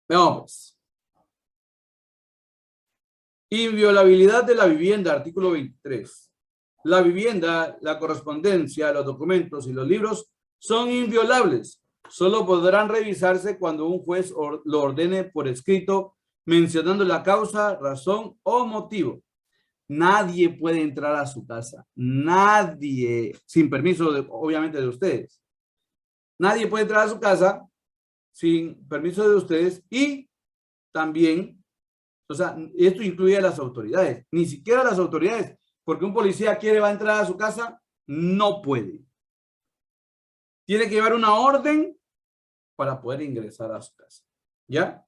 Veamos pues. Inviolabilidad de la vivienda, artículo 23. La vivienda, la correspondencia, los documentos y los libros son inviolables. Solo podrán revisarse cuando un juez lo ordene por escrito, mencionando la causa, razón o motivo. Nadie puede entrar a su casa. Nadie, sin permiso, obviamente, de ustedes. Nadie puede entrar a su casa sin permiso de ustedes y también, o sea, esto incluye a las autoridades. Ni siquiera las autoridades, porque un policía va a entrar a su casa, no puede. Tiene que llevar una orden para poder ingresar a su casa. ¿Ya?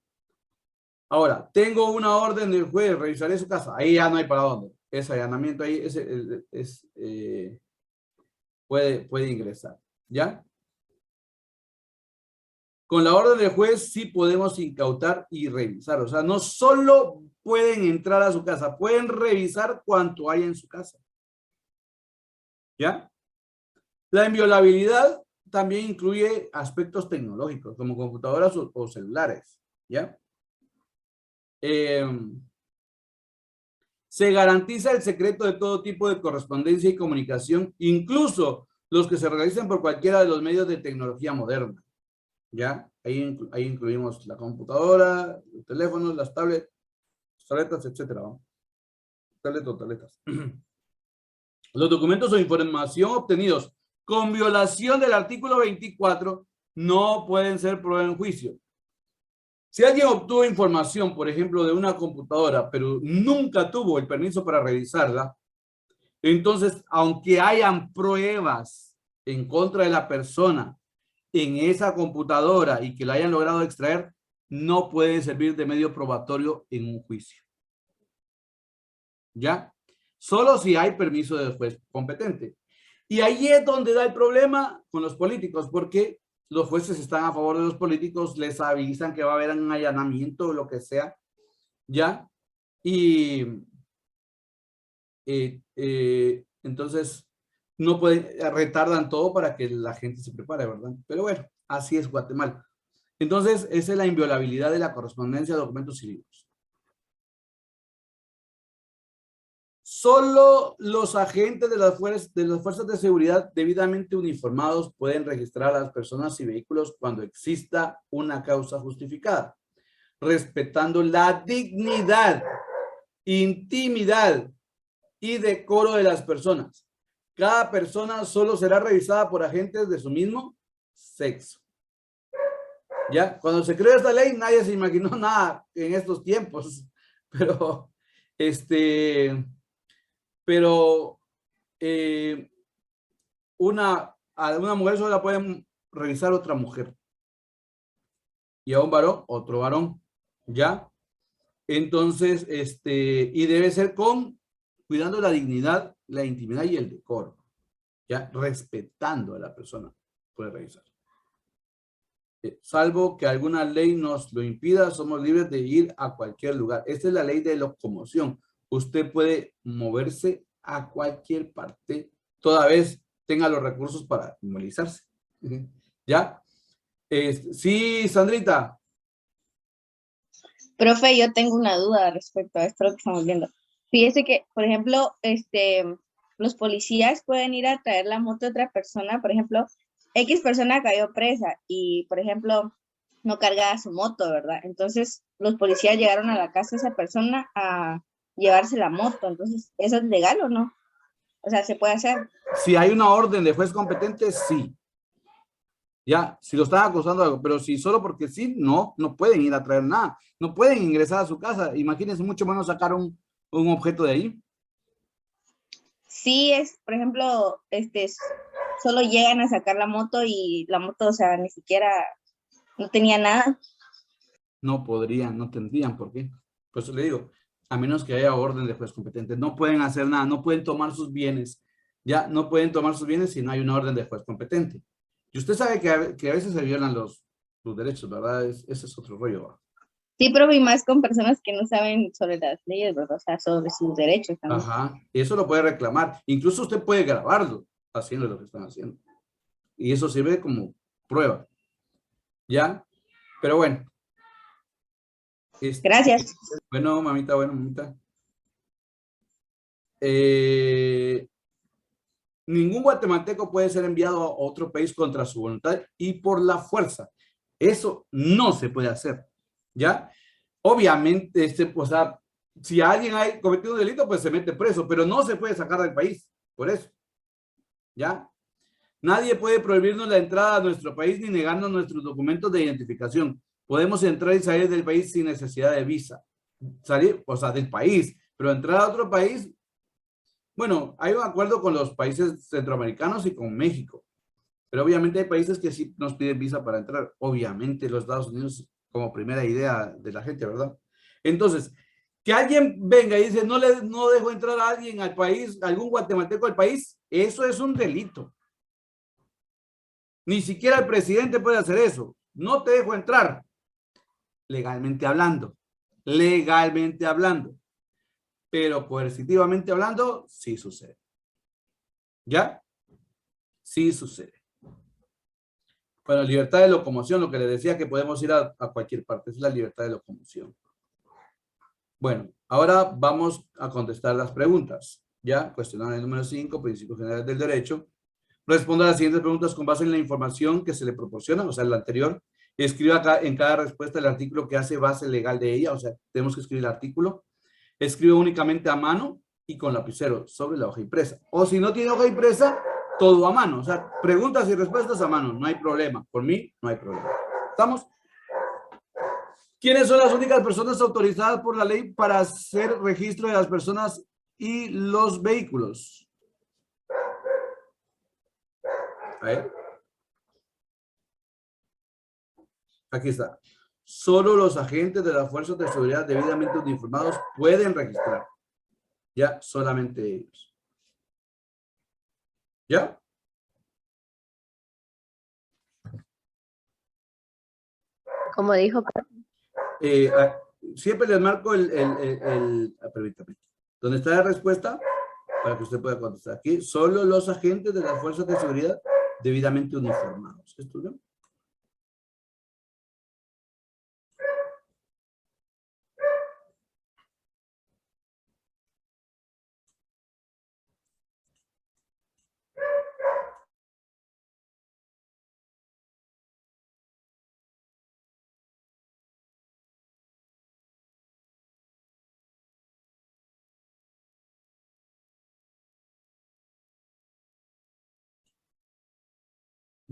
Ahora, tengo una orden del juez, revisaré su casa. Ahí ya no hay para dónde. Ese allanamiento ahí puede ingresar. ¿Ya? Con la orden del juez sí podemos incautar y revisar. O sea, no solo pueden entrar a su casa, pueden revisar cuanto hay en su casa. ¿Ya? La inviolabilidad también incluye aspectos tecnológicos, como computadoras o celulares. ¿Ya? Se garantiza el secreto de todo tipo de correspondencia y comunicación, incluso los que se realizan por cualquiera de los medios de tecnología moderna. ¿Ya? Ahí incluimos la computadora, los teléfonos, las tabletas, etcétera, ¿no? Tabletas. Los documentos o información obtenidos con violación del artículo 24 no pueden ser prueba en juicio. Si alguien obtuvo información, por ejemplo, de una computadora, pero nunca tuvo el permiso para revisarla, entonces, aunque hayan pruebas en contra de la persona en esa computadora y que la hayan logrado extraer, no puede servir de medio probatorio en un juicio. ¿Ya? Solo si hay permiso del juez competente. Y ahí es donde da el problema con los políticos, porque los jueces están a favor de los políticos, les avisan que va a haber un allanamiento o lo que sea, ¿ya? Y entonces no pueden, retardan todo para que la gente se prepare, ¿verdad? Pero bueno, así es Guatemala. Entonces, esa es la inviolabilidad de la correspondencia de documentos y libros. Solo los agentes de las fuerzas de seguridad debidamente uniformados pueden registrar a las personas y vehículos cuando exista una causa justificada, respetando la dignidad, intimidad y decoro de las personas. Cada persona solo será revisada por agentes de su mismo sexo. ¿Ya? Cuando se creó esta ley, nadie se imaginó nada en estos tiempos, pero a una mujer solo la pueden revisar otra mujer y a un varón, otro varón, ¿ya? Entonces, y debe ser cuidando la dignidad, la intimidad y el decoro, ¿ya? Respetando a la persona, puede revisar. Salvo que alguna ley nos lo impida, somos libres de ir a cualquier lugar. Esta es la ley de locomoción. Usted puede moverse a cualquier parte, toda vez tenga los recursos para movilizarse. ¿Ya? Sí, Sandrita. Profe, yo tengo una duda respecto a esto que estamos viendo. Fíjese que, por ejemplo, los policías pueden ir a traer la moto de otra persona, por ejemplo, X persona cayó presa y, por ejemplo, no cargaba su moto, ¿verdad? Entonces, los policías llegaron a la casa de esa persona a llevarse la moto. Entonces, ¿eso es legal o no? O sea, ¿se puede hacer? Si hay una orden de juez competente, sí. Ya, si lo están acusando de algo, pero si solo porque sí, no pueden ir a traer nada. No pueden ingresar a su casa. Imagínense mucho menos sacar un objeto de ahí. Sí, por ejemplo, solo llegan a sacar la moto y la moto, o sea, ni siquiera no tenía nada. No podrían, no tendrían por qué. Por eso le digo, a menos que haya orden de juez competente, no pueden hacer nada, no pueden tomar sus bienes. Ya, no pueden tomar sus bienes si no hay una orden de juez competente. Y usted sabe que a veces se violan los derechos, ¿verdad? Ese es otro rollo, ¿verdad? Sí, pero y más con personas que no saben sobre las leyes, ¿verdad? O sea, sobre sus derechos también. Ajá, eso lo puede reclamar. Incluso usted puede grabarlo haciendo lo que están haciendo. Y eso sirve como prueba. ¿Ya? Pero bueno, Gracias. Bueno, mamita, bueno, mamita. Ningún guatemalteco puede ser enviado a otro país contra su voluntad y por la fuerza. Eso no se puede hacer, ¿ya? Obviamente, o sea, si alguien ha cometido un delito, pues se mete preso, pero no se puede sacar del país, por eso, ¿ya? Nadie puede prohibirnos la entrada a nuestro país ni negarnos nuestros documentos de identificación. Podemos entrar y salir del país sin necesidad de visa. Salir, o sea, del país, pero entrar a otro país, bueno, hay un acuerdo con los países centroamericanos y con México, pero obviamente hay países que sí nos piden visa para entrar. Obviamente los Estados Unidos como primera idea de la gente, ¿verdad? Entonces, que alguien venga y dice, no dejo entrar a alguien al país, algún guatemalteco al país, eso es un delito. Ni siquiera el presidente puede hacer eso. No te dejo entrar. Legalmente hablando. Legalmente hablando. Pero coercitivamente hablando, sí sucede. ¿Ya? Sí sucede. Bueno, libertad de locomoción, lo que le decía que podemos ir a cualquier parte, es la libertad de locomoción. Bueno, ahora vamos a contestar las preguntas. ¿Ya? Cuestionario número 5, principios generales del derecho. Responda a las siguientes preguntas con base en la información que se le proporciona, o sea, la anterior. Escriba acá en cada respuesta el artículo que hace base legal de ella, o sea, tenemos que escribir el artículo. Escribe únicamente a mano y con lapicero sobre la hoja impresa. O si no tiene hoja impresa, todo a mano. O sea, preguntas y respuestas a mano, no hay problema. Por mí, no hay problema. ¿Estamos? ¿Quiénes son las únicas personas autorizadas por la ley para hacer registro de las personas y los vehículos? A ver. Aquí está. Solo los agentes de las fuerzas de seguridad debidamente uniformados pueden registrar. Ya, solamente ellos. ¿Ya? Como dijo, Siempre les marco permítame. ¿Dónde está la respuesta? Para que usted pueda contestar. Aquí, solo los agentes de las fuerzas de seguridad debidamente uniformados. ¿Estudio?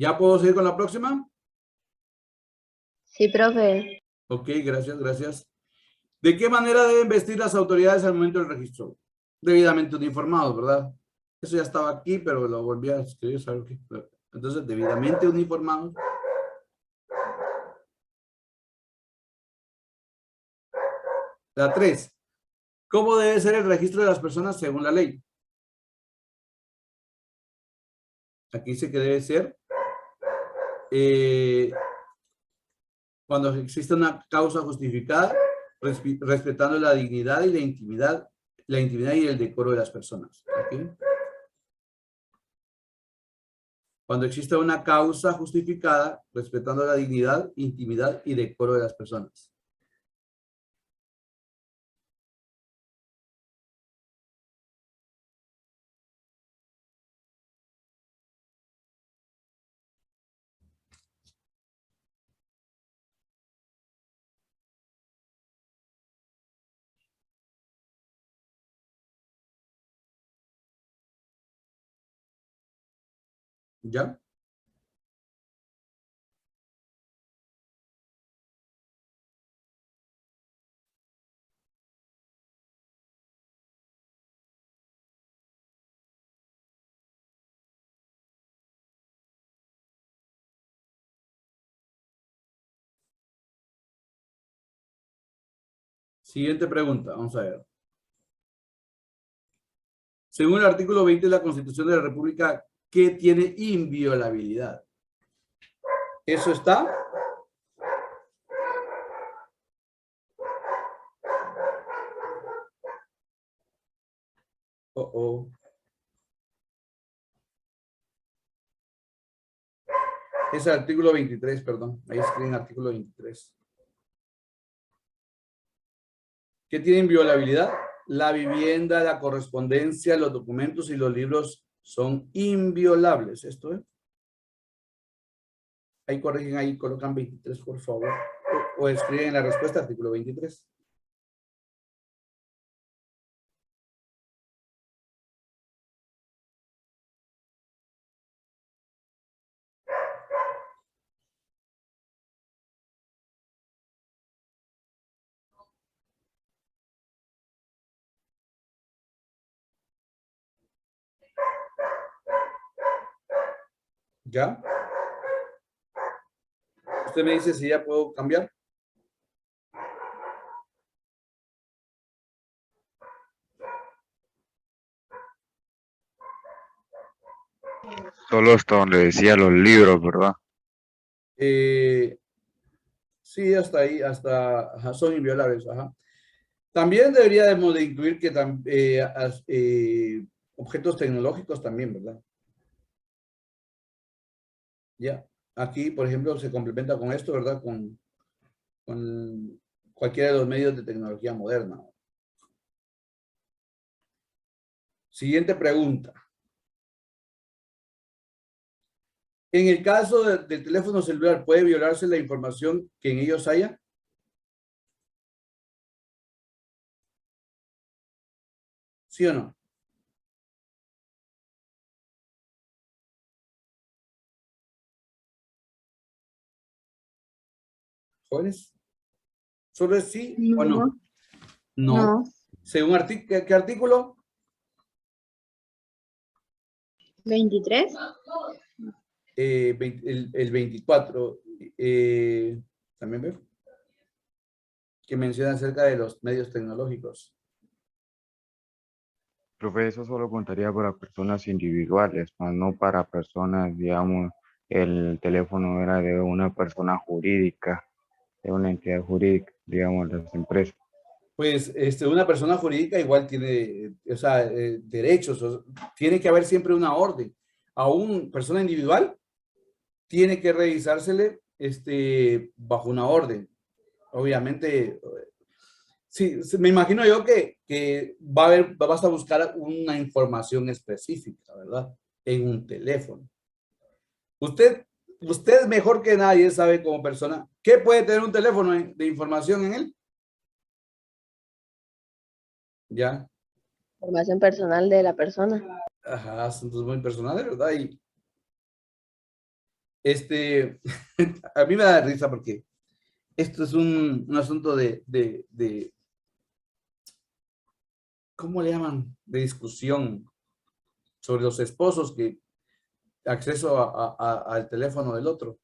¿Ya puedo seguir con la próxima? sí, profe. Ok, gracias, gracias. ¿De qué manera deben vestir las autoridades al momento del registro? Debidamente uniformados, ¿verdad? Eso ya estaba aquí, pero lo volví a escribir. ¿Sabe qué? Entonces, debidamente uniformados. La 3. ¿Cómo debe ser el registro de las personas según la ley? Aquí dice que debe ser cuando existe una causa justificada, respetando la dignidad y la intimidad y el decoro de las personas. ¿Okay? Cuando existe una causa justificada, respetando la dignidad, intimidad y decoro de las personas. ¿Ya? Siguiente pregunta, vamos a ver. Según el artículo 20 de la Constitución de la República, ¿qué tiene inviolabilidad? ¿Eso está? Es el artículo 23, perdón. Ahí escriben artículo 23. ¿Qué tiene inviolabilidad? La vivienda, la correspondencia, los documentos y los libros son inviolables. Esto es. Ahí corrigen, ahí colocan 23, por favor. O escriben la respuesta, artículo 23. ¿Ya? Usted me dice si ya puedo cambiar. Solo hasta donde decía los libros, ¿verdad? Sí, hasta ahí, ajá, son inviolables. Ajá. También deberíamos de incluir que objetos tecnológicos también, ¿verdad? Ya. Aquí, por ejemplo, se complementa con esto, ¿verdad? Con cualquiera de los medios de tecnología moderna. Siguiente pregunta. En el caso del teléfono celular, ¿puede violarse la información que en ellos haya? ¿Sí o no? ¿Jóvenes? ¿Solo es sí o no? No. No. Según ¿qué artículo? 23. El 24. También veo. Que menciona acerca de los medios tecnológicos. Profe, eso solo contaría para personas individuales, más no para personas, digamos, el teléfono era de una persona jurídica, de una entidad jurídica, digamos, las empresas. Pues una persona jurídica igual tiene, o sea, derechos, tiene que haber siempre una orden. A una persona individual tiene que revisársele bajo una orden. Obviamente, sí, me imagino yo que vas a buscar una información específica, ¿verdad? En un teléfono. Usted mejor que nadie sabe como persona, ¿qué puede tener un teléfono de información en él? ¿Ya? Información personal de la persona. Ajá, asuntos muy personales, ¿verdad? Y a mí me da risa porque esto es un asunto de, ¿cómo le llaman? De discusión sobre los esposos que acceso al teléfono del otro.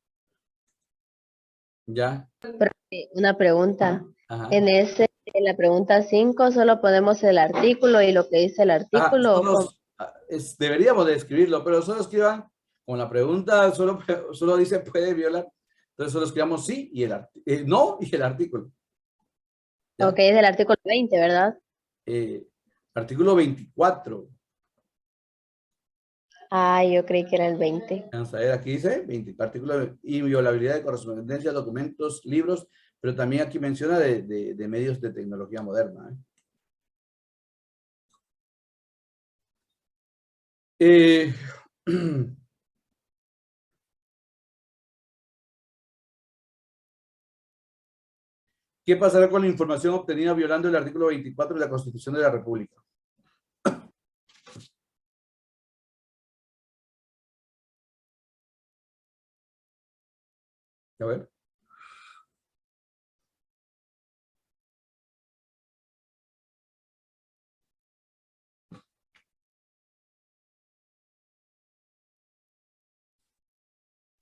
¿Ya? Una pregunta. Ajá. En la pregunta 5 solo ponemos el artículo y lo que dice el artículo. Deberíamos de escribirlo, pero solo escriban con la pregunta, solo dice puede violar. Entonces solo escribamos sí y no y el artículo. ¿Ya? Ok, es del artículo 20, ¿verdad? Artículo 24. Ah, yo creí que era el 20. Vamos a ver, aquí dice 20, artículo de inviolabilidad de correspondencia, documentos, libros, pero también aquí menciona de medios de tecnología moderna. ¿Qué pasará con la información obtenida violando el artículo 24 de la Constitución de la República? A ver.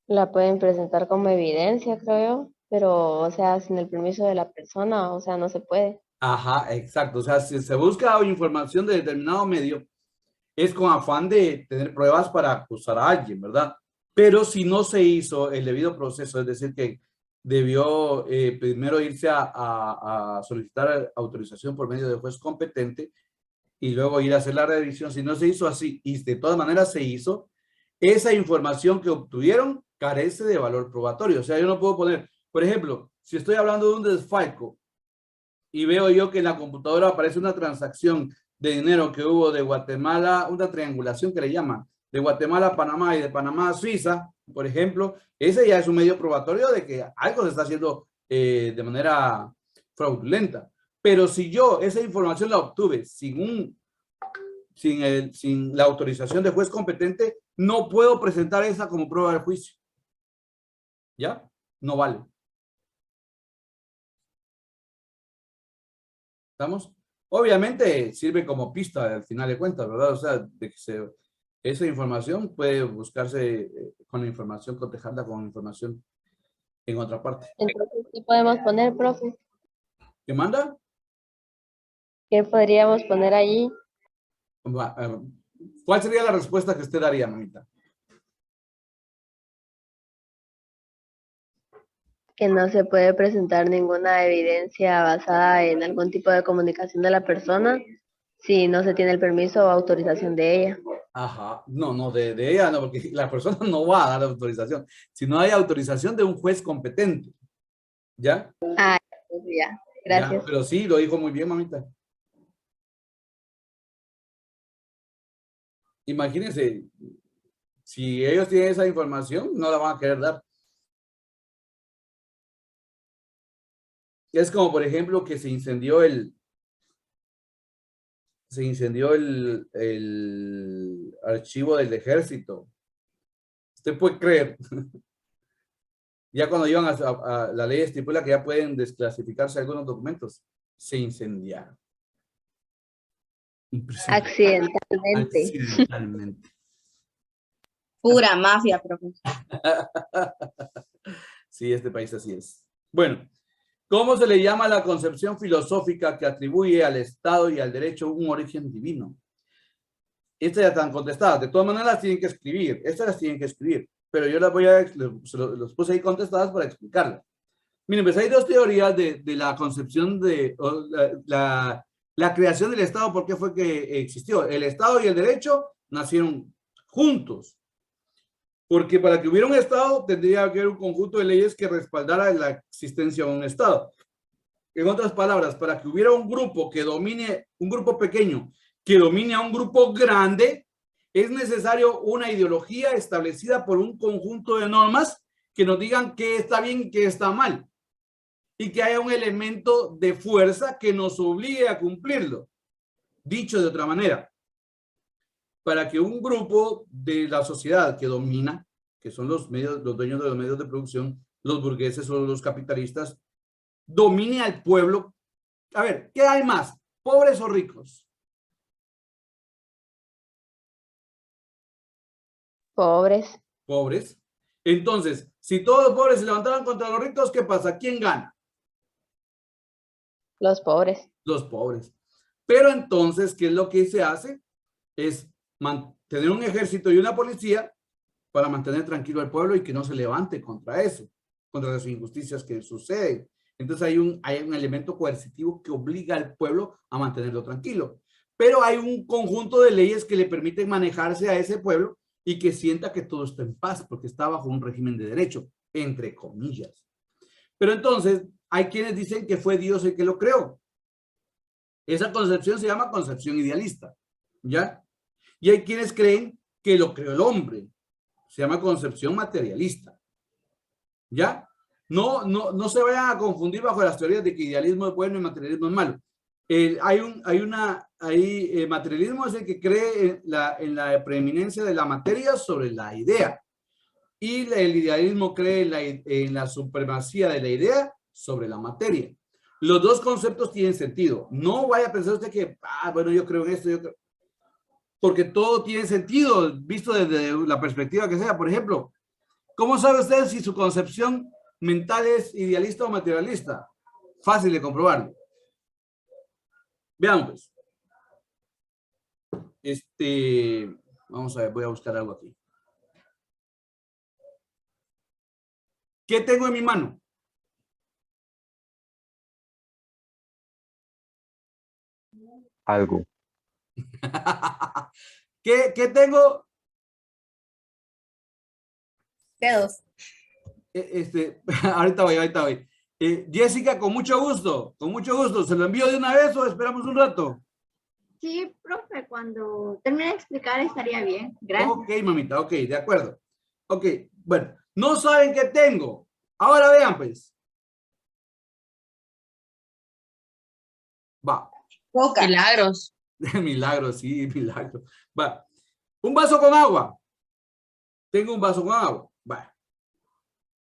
La pueden presentar como evidencia, creo yo, pero, o sea, sin el permiso de la persona, o sea, no se puede. Ajá, exacto. O sea, si se busca información de determinado medio, es con afán de tener pruebas para acusar a alguien, ¿verdad? Pero si no se hizo el debido proceso, es decir, que debió primero irse a solicitar autorización por medio de juez competente y luego ir a hacer la revisión, si no se hizo así y de todas maneras se hizo, esa información que obtuvieron carece de valor probatorio. O sea, yo no puedo poner, por ejemplo, si estoy hablando de un desfalco y veo yo que en la computadora aparece una transacción de dinero que hubo de Guatemala, una triangulación que le llaman, de Guatemala a Panamá y de Panamá a Suiza, por ejemplo, ese ya es un medio probatorio de que algo se está haciendo de manera fraudulenta. Pero si yo esa información la obtuve sin la autorización del juez competente, no puedo presentar esa como prueba del juicio. ¿Ya? No vale. ¿Estamos? Obviamente sirve como pista al final de cuentas, ¿verdad? O sea, de que esa información puede buscarse con la información, cotejarla con información en otra parte. Entonces, ¿qué podemos poner, profe? ¿Qué manda? ¿Qué podríamos poner allí? ¿Cuál sería la respuesta que usted daría, mamita? Que no se puede presentar ninguna evidencia basada en algún tipo de comunicación de la persona si no se tiene el permiso o autorización de ella. Ajá, no, de ella no, porque la persona no va a dar autorización, si no hay autorización de un juez competente. ¿Ya? Ah, pues ya, gracias. Ya, pero sí, lo dijo muy bien, mamita. Imagínense, si ellos tienen esa información, no la van a querer dar. Es como, por ejemplo, que se incendió el archivo del ejército. Usted puede creer. Ya cuando iban a la ley estipula que ya pueden desclasificarse algunos documentos. Se incendiaron. Impresionante. Accidentalmente. Accidentalmente. Pura mafia, profe. Sí, este país así es. Bueno, ¿cómo se le llama a la concepción filosófica que atribuye al Estado y al derecho un origen divino? Estas ya están contestadas. De todas maneras las tienen que escribir. Estas las tienen que escribir. Pero yo las voy a, los puse ahí contestadas para explicarlas. Miren, pues hay dos teorías de la concepción de la creación del Estado. ¿Por qué fue que existió? El Estado y el derecho nacieron juntos. Porque para que hubiera un Estado tendría que haber un conjunto de leyes que respaldara la existencia de un Estado. En otras palabras, para que hubiera un grupo que domine, un grupo pequeño que domine a un grupo grande, es necesario una ideología establecida por un conjunto de normas que nos digan qué está bien y qué está mal. Y que haya un elemento de fuerza que nos obligue a cumplirlo. Dicho de otra manera, para que un grupo de la sociedad que domina, que son los dueños de los medios de producción, los burgueses o los capitalistas, domine al pueblo. A ver, ¿qué hay más? ¿Pobres o ricos? Pobres. Pobres. Entonces, si todos los pobres se levantaran contra los ricos, ¿qué pasa? ¿Quién gana? Los pobres. Los pobres. Pero entonces, ¿qué es lo que se hace? Es mantener un ejército y una policía para mantener tranquilo al pueblo y que no se levante contra eso, contra las injusticias que suceden. Entonces hay un elemento coercitivo que obliga al pueblo a mantenerlo tranquilo. Pero hay un conjunto de leyes que le permiten manejarse a ese pueblo y que sienta que todo está en paz, porque está bajo un régimen de derecho, entre comillas. Pero entonces hay quienes dicen que fue Dios el que lo creó. Esa concepción se llama concepción idealista, ¿ya? Y hay quienes creen que lo creó el hombre. Se llama concepción materialista, ¿ya? No se vayan a confundir bajo las teorías de que idealismo es bueno y materialismo es malo. Materialismo es el que cree en la preeminencia de la materia sobre la idea. Y el idealismo cree en la supremacía de la idea sobre la materia. Los dos conceptos tienen sentido. No vaya a pensar usted que, bueno, yo creo en esto, porque todo tiene sentido, visto desde la perspectiva que sea. Por ejemplo, ¿cómo sabe usted si su concepción mental es idealista o materialista? Fácil de comprobarlo. Veamos, pues. Vamos a ver, voy a buscar algo aquí. ¿Qué tengo en mi mano? Algo. ¿Qué tengo? Dedos. Ahorita voy. Jessica, con mucho gusto, con mucho gusto. ¿Se lo envío de una vez o esperamos un rato? Sí, profe, cuando termine de explicar estaría bien. Gracias. Ok, mamita, ok, de acuerdo. Ok, bueno, no saben qué tengo. Ahora vean, pues. Va. Coca. Milagros. Milagro, sí, milagro. Va. Un vaso con agua. Tengo un vaso con agua. Va.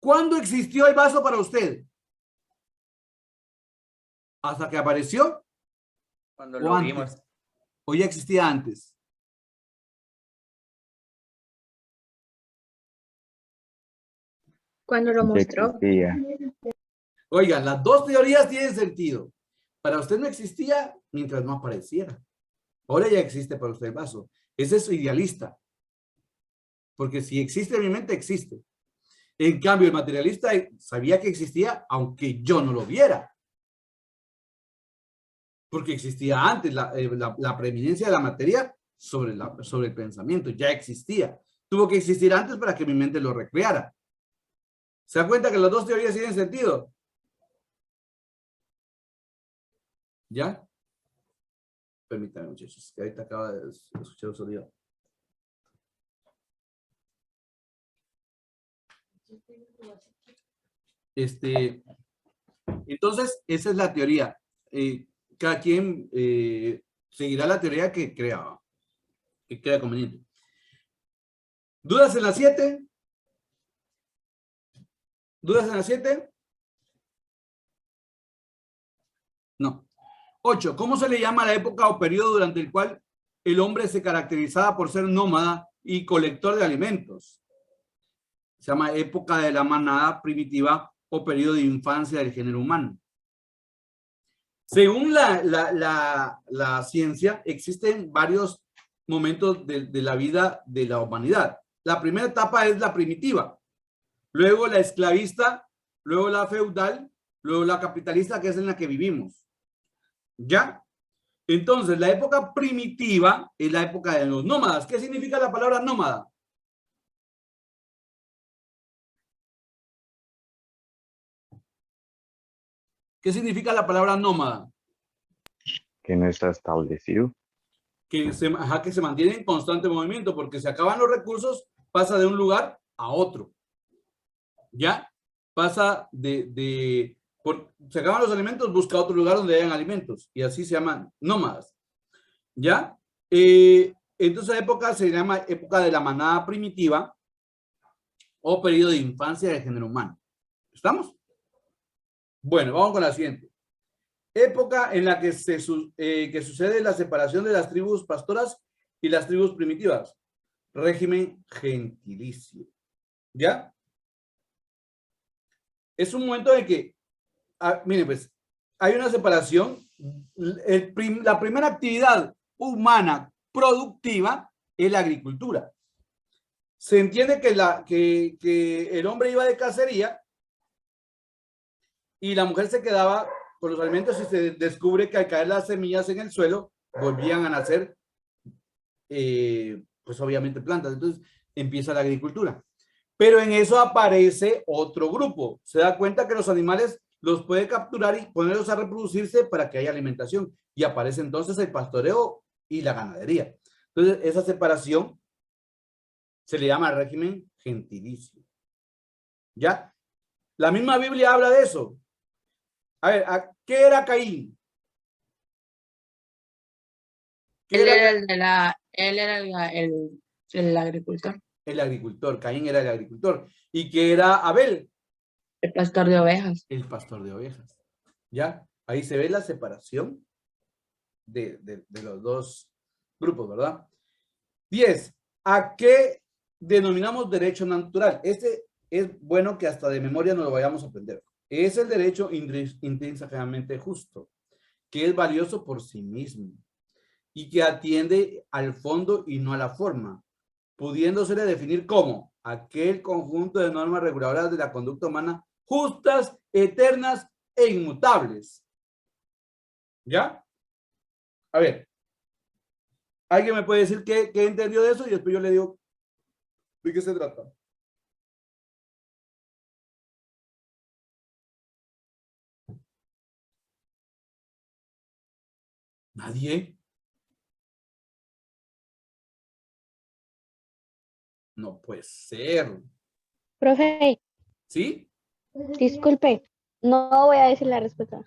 ¿Cuándo existió el vaso para usted? ¿Hasta que apareció? Cuando ¿O lo antes? vimos, ¿O ya existía antes? Cuando lo Ya mostró. existía. Oigan, las dos teorías tienen sentido. Para usted no existía mientras no apareciera. Ahora ya existe para usted el vaso. Ese es su idealista. Porque si existe en mi mente, existe. En cambio, el materialista sabía que existía aunque yo no lo viera. Porque existía antes la preeminencia de la materia sobre el pensamiento. Ya existía. Tuvo que existir antes para que mi mente lo recreara. ¿Se da cuenta que las dos teorías tienen sentido? ¿Ya? Permítanme, muchachos, que ahorita acaba de escuchar un sonido. Entonces, esa es la teoría. Cada quien seguirá la teoría que crea conveniente. ¿Dudas en la 7? ¿Dudas en la 7? No. 8. ¿Cómo se le llama a la época o periodo durante el cual el hombre se caracterizaba por ser nómada y colector de alimentos? Se llama época de la manada primitiva o periodo de infancia del género humano. Según la ciencia, existen varios momentos de la vida de la humanidad. La primera etapa es la primitiva, luego la esclavista, luego la feudal, luego la capitalista, que es en la que vivimos. ¿Ya? Entonces, la época primitiva es la época de los nómadas. ¿Qué significa la palabra nómada? ¿Qué significa la palabra nómada? Que no está establecido. Que se mantiene en constante movimiento, porque se acaban los recursos, pasa de un lugar a otro. ¿Ya? Pasa se acaban los alimentos, busca otro lugar donde hayan alimentos, y así se llaman nómadas. ¿Ya? Entonces la época se llama época de la manada primitiva o periodo de infancia del género humano. ¿Estamos? Bueno, vamos con la siguiente. Época en la que sucede la separación de las tribus pastoras y las tribus primitivas. Régimen gentilicio. ¿Ya? Es un momento en que, miren, pues, hay una separación. La primera actividad humana productiva es la agricultura. Se entiende que el hombre iba de cacería y la mujer se quedaba con los alimentos y se descubre que al caer las semillas en el suelo volvían a nacer, pues obviamente plantas. Entonces empieza la agricultura. Pero en eso aparece otro grupo. Se da cuenta que los animales los puede capturar y ponerlos a reproducirse para que haya alimentación. Y aparece entonces el pastoreo y la ganadería. Entonces esa separación se le llama régimen gentilicio. ¿Ya? La misma Biblia habla de eso. A ver, ¿qué era Caín? Él era el agricultor, El agricultor. Caín era el agricultor. ¿Y qué era Abel? el pastor de ovejas. El pastor de ovejas. ¿Ya? Ahí se ve la separación de los dos grupos, ¿verdad? 10. ¿A qué denominamos derecho natural? Este es bueno que hasta de memoria nos lo vayamos a aprender. Es el derecho intrínsecamente justo, que es valioso por sí mismo y que atiende al fondo y no a la forma, pudiéndosele definir como aquel conjunto de normas reguladoras de la conducta humana justas, eternas e inmutables. ¿Ya? A ver, ¿alguien me puede decir qué entendió de eso? Y después yo le digo de qué se trata. ¿Nadie? No puede ser. Profe, ¿Sí? disculpe, no voy a decir la respuesta.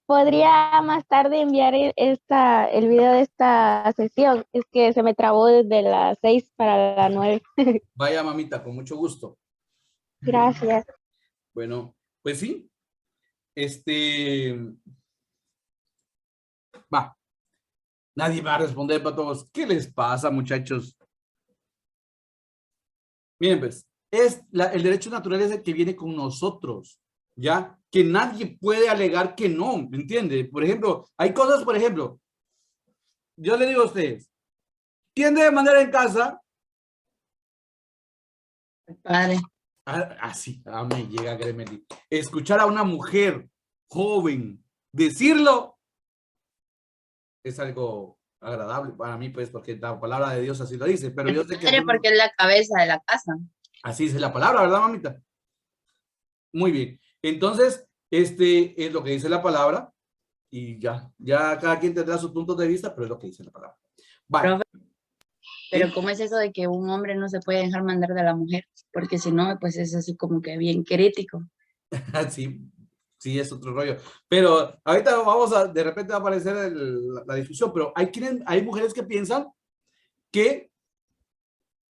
¿Podría más tarde enviar el video de esta sesión? Es que se me trabó desde las 6 para las 9. Vaya, mamita, con mucho gusto. Gracias. Bueno, pues sí. Va. Nadie va a responder para todos. ¿Qué les pasa, muchachos? Miren, pues, el derecho natural es el que viene con nosotros, ¿ya? Que nadie puede alegar que no, ¿me entiende? Por ejemplo, hay cosas, por ejemplo, yo le digo a ustedes, ¿quién debe mandar en casa? Padre. Así, me llega Gremeli. Escuchar a una mujer joven decirlo es algo agradable para mí, pues, porque la palabra de Dios así lo dice, pero yo sé que Padre porque es la cabeza de la casa. así dice la palabra, ¿verdad, mamita? Muy bien. Entonces, es lo que dice la palabra y ya cada quien tendrá sus puntos de vista, pero es lo que dice la palabra. Vale. Profe, pero ¿Sí? ¿cómo es eso de que un hombre no se puede dejar mandar de la mujer? Porque si no, pues es así como que bien crítico. Sí, sí, es otro rollo. Pero ahorita de repente va a aparecer la discusión, pero hay mujeres que piensan que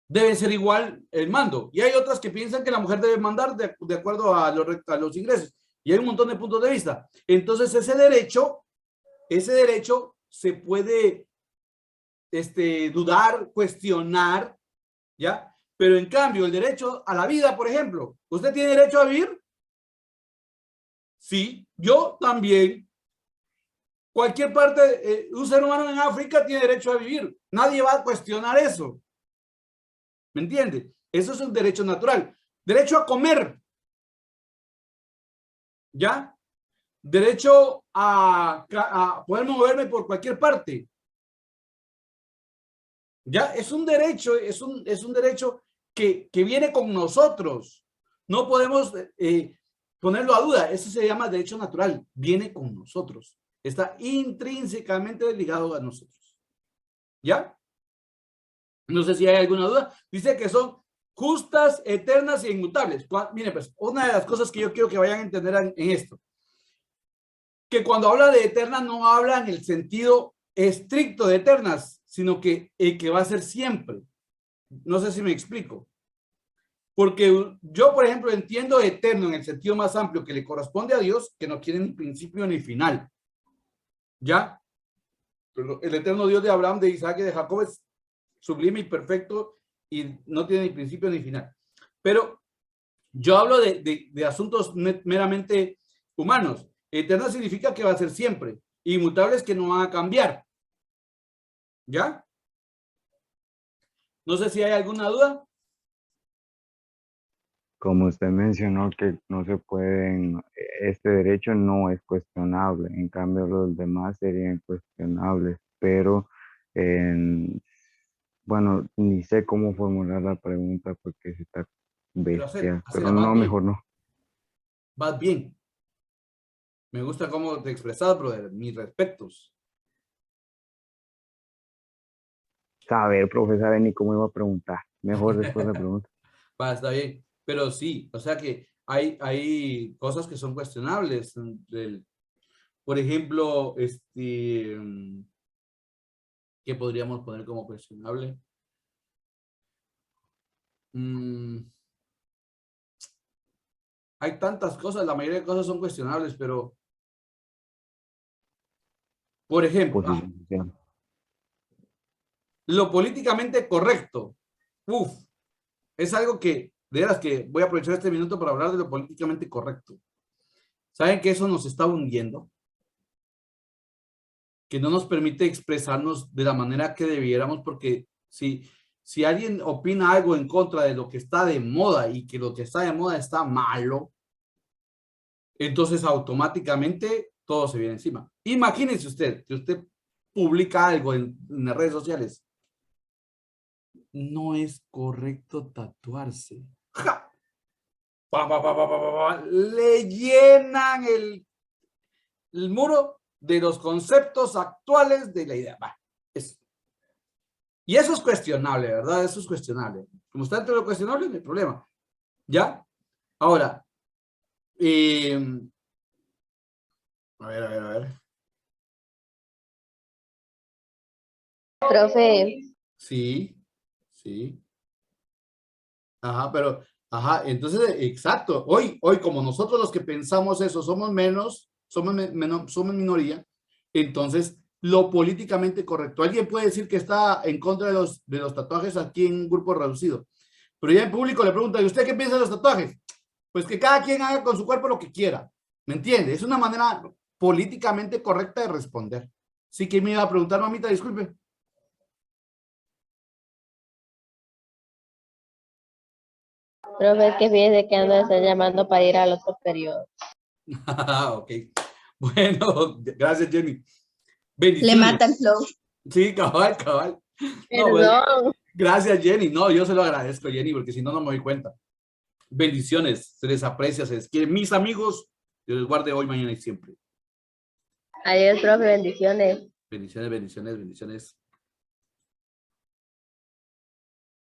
debe ser igual el mando. Y hay otras que piensan que la mujer debe mandar de acuerdo a los ingresos. Y hay un montón de puntos de vista. Entonces ese derecho se puede dudar, cuestionar, ¿ya? Pero en cambio el derecho a la vida, por ejemplo, ¿usted tiene derecho a vivir? Sí, yo también. Cualquier parte, un ser humano en África tiene derecho a vivir. Nadie va a cuestionar eso. ¿Me entiende? Eso es un derecho natural. Derecho a comer. ¿Ya? Derecho a poder moverme por cualquier parte. ¿Ya? Es un derecho, es un derecho que viene con nosotros. No podemos ponerlo a duda. Eso se llama derecho natural. Viene con nosotros. Está intrínsecamente ligado a nosotros. ¿Ya? No sé si hay alguna duda. Dice que son justas, eternas e inmutables. Miren, pues, una de las cosas que yo quiero que vayan a entender en esto, que cuando habla de eternas no habla en el sentido estricto de eternas, sino que va a ser siempre. No sé si me explico. Porque yo, por ejemplo, entiendo eterno en el sentido más amplio que le corresponde a Dios, que no tiene ni principio ni final. ¿Ya? Pero el eterno Dios de Abraham, de Isaac y de Jacob es sublime y perfecto y no tiene ni principio ni final. Pero yo hablo de asuntos meramente humanos. Eterno significa que va a ser siempre. Inmutables que no van a cambiar. ¿Ya? No sé si hay alguna duda. Como usted mencionó que no se pueden, este derecho no es cuestionable, en cambio los demás serían cuestionables, pero bueno, ni sé cómo formular la pregunta porque se está Pero bestia, hacela, pero vas no, bien. mejor no. Vas bien. Me gusta cómo te expresas, brother. Mis respetos. Saber, profesor, ni cómo iba a preguntar. Mejor después la pregunta. Va, está bien. Pero sí, o sea que hay cosas que son cuestionables. Por ejemplo, ¿qué podríamos poner como cuestionable? Hay tantas cosas, la mayoría de cosas son cuestionables, pero, por ejemplo, Posición social. lo políticamente correcto. Es algo que, de veras que voy a aprovechar este minuto para hablar de lo políticamente correcto. ¿Saben que eso nos está hundiendo? Que no nos permite expresarnos de la manera que debiéramos, porque si alguien opina algo en contra de lo que está de moda y que lo que está de moda está malo, entonces automáticamente todo se viene encima. Imagínense usted que usted publica algo en las redes sociales. No es correcto tatuarse. ¡Ja! Le llenan el muro de los conceptos actuales de la idea. Va, eso. Y eso es cuestionable, ¿verdad? Eso es cuestionable. Como está dentro de lo cuestionable, no hay problema. ¿Ya? Ahora, a ver. Profe, Sí. Ajá, entonces, exacto. Hoy, como nosotros los que pensamos eso somos menos, somos minoría, entonces lo políticamente correcto. Alguien puede decir que está en contra de los tatuajes aquí en un grupo reducido, pero ya en público le pregunta, ¿y usted qué piensa de los tatuajes? Pues que cada quien haga con su cuerpo lo que quiera. ¿Me entiende? Es una manera políticamente correcta de responder. Sí, que me iba a preguntar, mamita, disculpe. profe, es que fíjese que ando están llamando para ir al otro periodo. Ok. Bueno, gracias, Jenny. Le Bendiciones. mata el flow. Sí, cabal. No, pues, Perdón. gracias, Jenny. No, yo se lo agradezco, Jenny, porque si no, no me doy cuenta. Bendiciones. Se les aprecia, se les quiere. Mis amigos, Dios les guarde hoy, mañana y siempre. Adiós, profe, bendiciones. Bendiciones.